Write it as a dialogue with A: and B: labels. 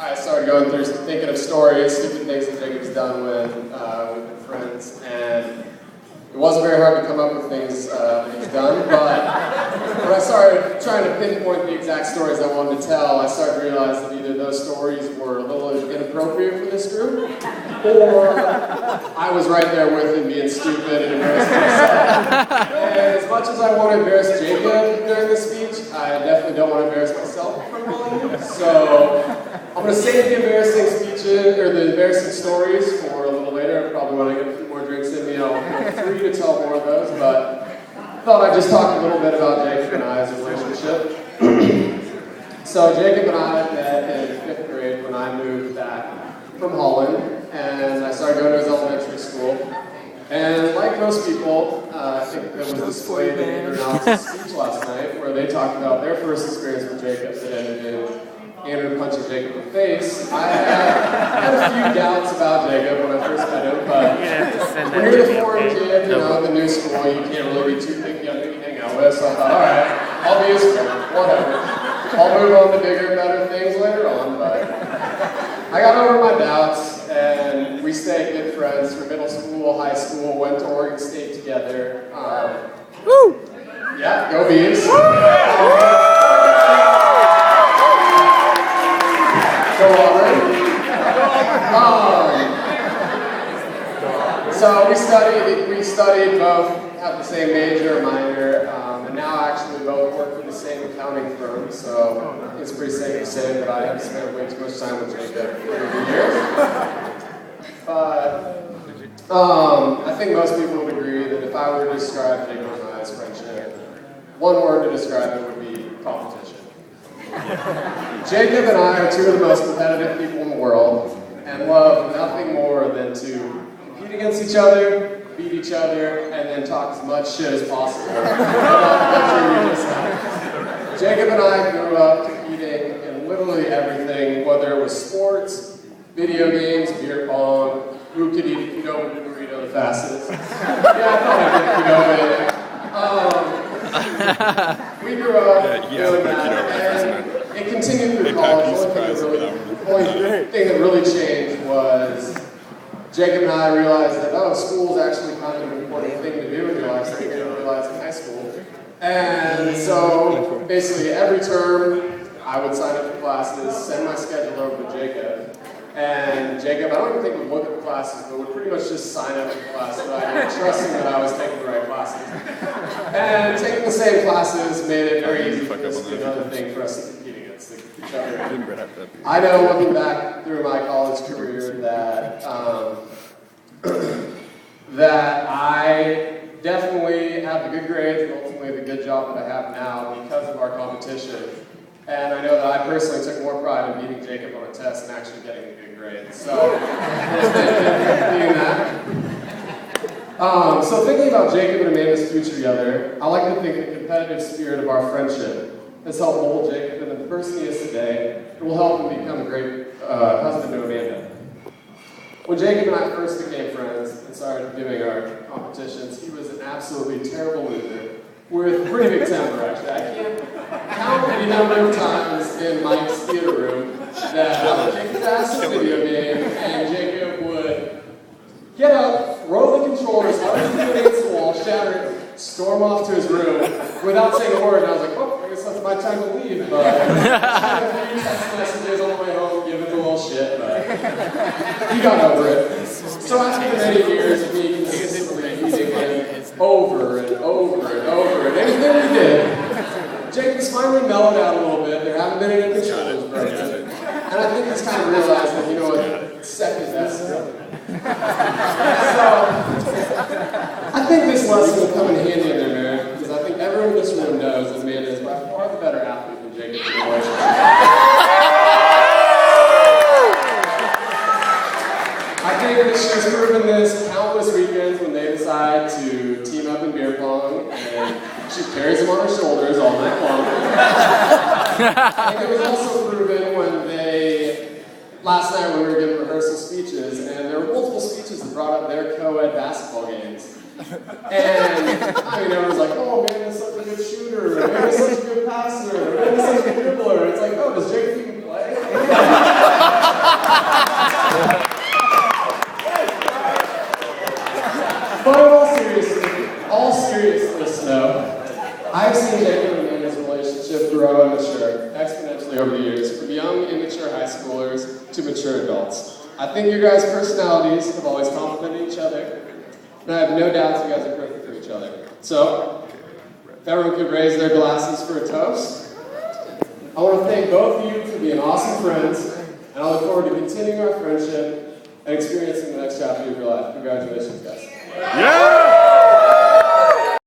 A: I started going through thinking of stories, stupid things that Jacob's done with friends, and it wasn't very hard to come up with things that he's done, but when I started trying to pinpoint the exact stories I wanted to tell, I started to realize that either those stories were a little inappropriate for this group, or I was right there with him being stupid and embarrassing myself. And as much as I want to embarrass Jacob during this speech, I definitely don't want to embarrass myself from calling him. So I'm going to save the embarrassing speeches, or the embarrassing stories for a little later. Probably when I get a few more drinks in me, I'll feel free to tell more of those, but I thought I'd just talk a little bit about Jacob and I's relationship. So Jacob and I met in 5th grade when I moved back from Holland, and I started going to his elementary school. And like most people, I think that was displayed in Andrew and Alex's speech last night, where they talked about their first experience with Jacob that ended in Andrew punching Jacob in the face. I had a few doubts about Jacob when I first met him, but when you're the foreign kid, you know, in the new school, you can't really be too picky on who you hang out with, so I thought, alright, I'll be his friend, whatever. I'll move on to bigger and better things later on, but I got over my doubts, and we stayed good friends for middle school, high school, went to Oregon State together. Woo! Yeah, go Beavs. Go Auburn. So we studied both, had the same major, minor, and now actually both work for the same accounting firm, so it's pretty safe to say that I have spent way too much time with Jacob over the years. But I think most people would agree that if I were to describe Jacob and I's friendship, one word to describe it would be competition. Jacob and I are two of the most competitive people in the world and love nothing more than to compete against each other, beat each other, and then talk as much shit as possible about the country we just had. Jacob and I grew up competing in literally everything, whether it was sports, video games, beer pong, who could eat a Qdoba burrito the fastest. Yeah, I thought I did Qdoba. We grew up doing that, and it continued through college. The only thing that really changed was Jacob and I realized that, school is actually kind of an important thing to do in your life, something you didn't realize in high school. And so, basically, every term, I would sign up for classes, send my schedule over to Jacob. And Jacob, I don't even think would look at the classes, but would pretty much just sign up for classes, trusting that I was taking the right classes. And taking the same classes made it very easy for this to be another thing for us to compete against each other. I know, looking back through my college career, that I definitely have the good grades and ultimately the good job that I have now because of our competition. And I know that I personally took more pride in beating Jacob on a test and actually getting a good grade. So, being that. So thinking about Jacob and Amanda's future together, I like to think the competitive spirit of our friendship has helped mold Jacob into the person he is today and will help him become a great husband to Amanda. When Jacob and I first became friends and started doing our competitions, he was an absolutely terrible loser with pretty big temper, actually. I can't count the number of times in Mike's theater room that I would kick his ass in a video game and Jacob would get up, roll the controllers, hard as he could against the wall, shatter it, storm off to his room without saying a word. And I was like, I guess that's my time to leave. But I had a few text messages on the way home, giving him a little shit, but he got over it. So after many years of me consistently beating him over and over and over, and anything we did, Jacob's finally mellowed out a little bit. There haven't been any controllers broken. And I think he's kind of realized that, you know what, second best is so, I think this lesson will come in handy in their marriage, because I think everyone in this room knows that Amanda is by far the better athlete than Jacob in the relationship. I think that she's proven this countless weekends when they decide to team up in beer pong, and she carries him on her shoulders all night long. I think it was also proven when last night when we were giving rehearsal speeches, and there were multiple speeches that brought up their co-ed basketball games. And I mean, everyone's like, oh, Amanda's such a good shooter, Amanda's such a good passer, Amanda's such a good dribbler. It's like, oh, does Jacob even play? I've seen Jacob and Amanda's relationship grow and mature exponentially over the years, from young, immature high schoolers to mature adults. I think your guys' personalities have always complemented each other, and I have no doubts you guys are perfect for each other. So, if everyone could raise their glasses for a toast, I want to thank both of you for being awesome friends, and I look forward to continuing our friendship and experiencing the next chapter of your life. Congratulations, guys.
B: Yeah!